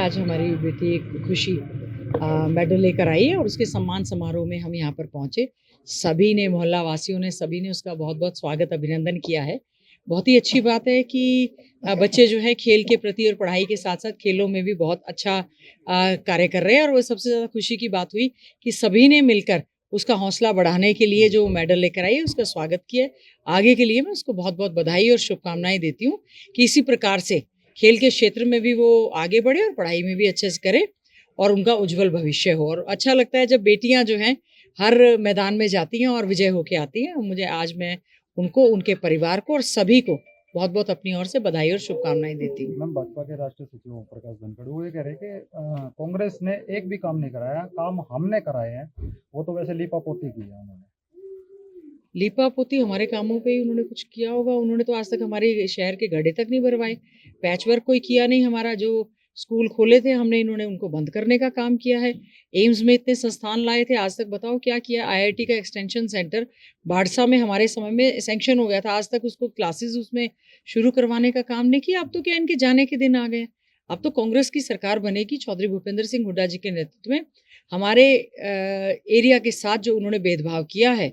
आज हमारी बेटी खुशी मेडल लेकर आई है और उसके सम्मान समारोह में हम यहाँ पर पहुँचे। सभी ने, मोहल्ला वासियों ने, सभी ने उसका बहुत-बहुत स्वागत, अभिनंदन किया है। बहुत ही अच्छी बात है कि बच्चे जो है खेल के प्रति और पढ़ाई के साथ-साथ खेलों में भी बहुत अच्छा कार्य कर रहे हैं, और वो सबसे ज़्यादा खुशी की बात हुई कि सभी ने मिलकर उसका हौसला बढ़ाने के लिए जो मेडल लेकर आई है, उसका स्वागत किया है। आगे के लिए मैं उसको बहुत-बहुत बधाई और शुभकामनाएँ देती हूँ कि इसी प्रकार से खेल के क्षेत्र में भी वो आगे बढ़े और पढ़ाई में भी अच्छे से करे और उनका उज्जवल भविष्य हो। और अच्छा लगता है जब बेटियां जो हैं हर मैदान में जाती हैं और विजय होके आती हैं। मुझे आज मैं उनको, उनके परिवार को और सभी को बहुत-बहुत अपनी ओर से बधाई और शुभकामनाएं देती हूँ। मैम, भाजपा के राष्ट्रीय सचिव ओम प्रकाश धनखड़ वो ये कह रहे हैं कि कांग्रेस ने एक भी काम नहीं कराया, काम हमने कराए हैं। वो तो वैसे लीपापोती की है उन्होंने। लीपापोती हमारे कामों पे ही उन्होंने कुछ किया होगा। उन्होंने तो आज तक हमारे शहर के गड्ढे तक नहीं भरवाए, पैचवर्क कोई किया नहीं। हमारा जो स्कूल खोले थे हमने, इन्होंने उनको बंद करने का काम किया है। एम्स में इतने संस्थान लाए थे, आज तक बताओ क्या किया। आईआईटी का एक्सटेंशन सेंटर बाड़सा में हमारे समय में सैंक्शन हो गया था, आज तक उसको क्लासेस उसमें शुरू करवाने का काम नहीं किया। अब तो क्या इनके जाने के दिन आ गए। अब तो कांग्रेस की सरकार बनेगी चौधरी भूपेंद्र सिंह हुड्डा जी के नेतृत्व में। हमारे एरिया के साथ जो उन्होंने भेदभाव किया है,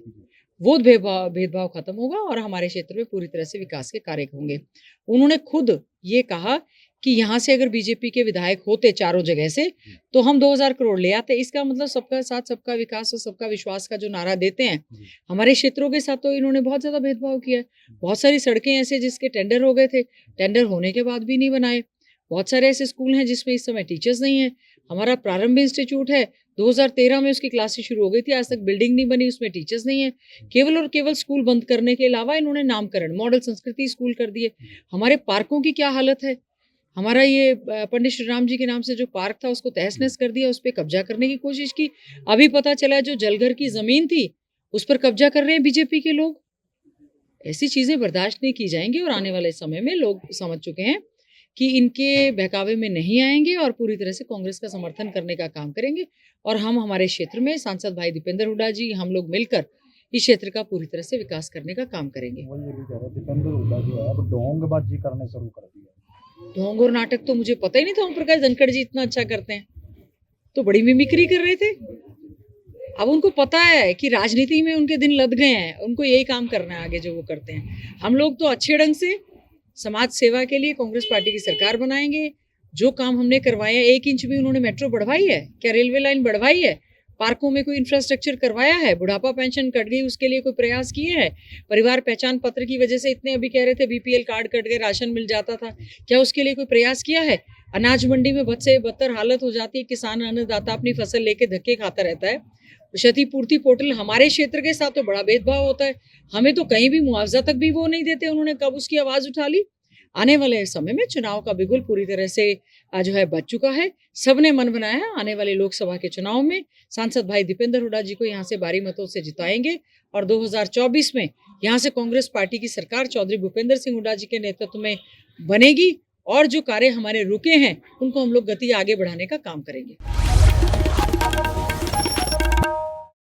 वो भेदभाव खत्म होगा और हमारे क्षेत्र में पूरी तरह से विकास के कार्य होंगे। उन्होंने खुद ये कहा कि यहाँ से अगर बीजेपी के विधायक होते चारों जगह से, तो हम 2000 करोड़ ले आते। इसका मतलब सबका साथ, सबका विकास और सबका विश्वास का जो नारा देते हैं, हमारे क्षेत्रों के साथ तो इन्होंने बहुत ज्यादा भेदभाव किया है। बहुत सारी सड़कें ऐसे जिसके टेंडर हो गए थे, टेंडर होने के बाद भी नहीं बनाए। बहुत सारे ऐसे स्कूल हैं जिसमें इस समय टीचर्स नहीं है। हमारा प्रारंभ इंस्टीट्यूट है, 2013 में उसकी क्लासेस शुरू हो गई थी, आज तक बिल्डिंग नहीं बनी, उसमें टीचर्स नहीं है। केवल और केवल स्कूल बंद करने के अलावा इन्होंने नामकरण मॉडल संस्कृति स्कूल कर दिए। हमारे पार्कों की क्या हालत है। हमारा ये पंडित श्री राम जी के नाम से जो पार्क था उसको तहस नहस कर दिया, उस पर कब्जा करने की कोशिश की। अभी पता चला जो जलघर की जमीन थी उस पर कब्जा कर रहे हैं बीजेपी के लोग। ऐसी चीजें बर्दाश्त नहीं की जाएंगी और आने वाले समय में लोग समझ चुके हैं कि इनके बहकावे में नहीं आएंगे और पूरी तरह से कांग्रेस का समर्थन करने का काम करेंगे। और हम हमारे क्षेत्र में सांसद भाई दीपेंद्र हुड्डा जी, हम लोग मिलकर इस क्षेत्र का पूरी तरह से विकास करने का काम करेंगे। वो ये भी कह रहे दीपेंद्र हुड्डा जो है अब ढोंगबाजी करने शुरू कर दी है। ढोंग और नाटक तो मुझे पता ही नहीं था ओम प्रकाश धनखड़ जी इतना अच्छा करते हैं। तो बड़ी मिमिक्री कर रहे थे। अब उनको पता है कि राजनीति में उनके दिन लद गए हैं, उनको यही काम करना है आगे जो वो करते हैं। हम लोग तो अच्छे ढंग से समाज सेवा के लिए कांग्रेस पार्टी की सरकार बनाएंगे। जो काम हमने करवाए हैं, 1 इंच भी उन्होंने मेट्रो बढ़वाई है क्या, रेलवे लाइन बढ़वाई है, पार्कों में कोई इंफ्रास्ट्रक्चर करवाया है, बुढ़ापा पेंशन कट गई उसके लिए कोई प्रयास किए हैं, परिवार पहचान पत्र की वजह से इतने अभी कह रहे थे बीपीएल कार्ड कट गए, राशन मिल जाता था, क्या उसके लिए कोई प्रयास किया है। अनाज मंडी में बद से बदतर हालत हो जाती है, किसान अन्नदाता अपनी फसल लेके धक्के खाता रहता है। क्षतिपूर्ति पोर्टल हमारे क्षेत्र के साथ तो बड़ा भेदभाव होता है, हमें तो कहीं भी मुआवजा तक भी वो नहीं देते। उन्होंने कब उसकी आवाज उठा ली। आने वाले समय में चुनाव का बिगुल पूरी तरह से जो है बच चुका है। सबने मन बनाया है आने वाले लोकसभा के चुनाव में सांसद भाई दीपेंद्र हुड्डा जी को यहाँ से भारी मतों से जिताएंगे और 2024 में यहाँ से कांग्रेस पार्टी की सरकार चौधरी भूपेंद्र सिंह हुड्डा जी के नेतृत्व में बनेगी और जो कार्य हमारे रुके हैं उनको हम लोग गति आगे बढ़ाने का काम करेंगे।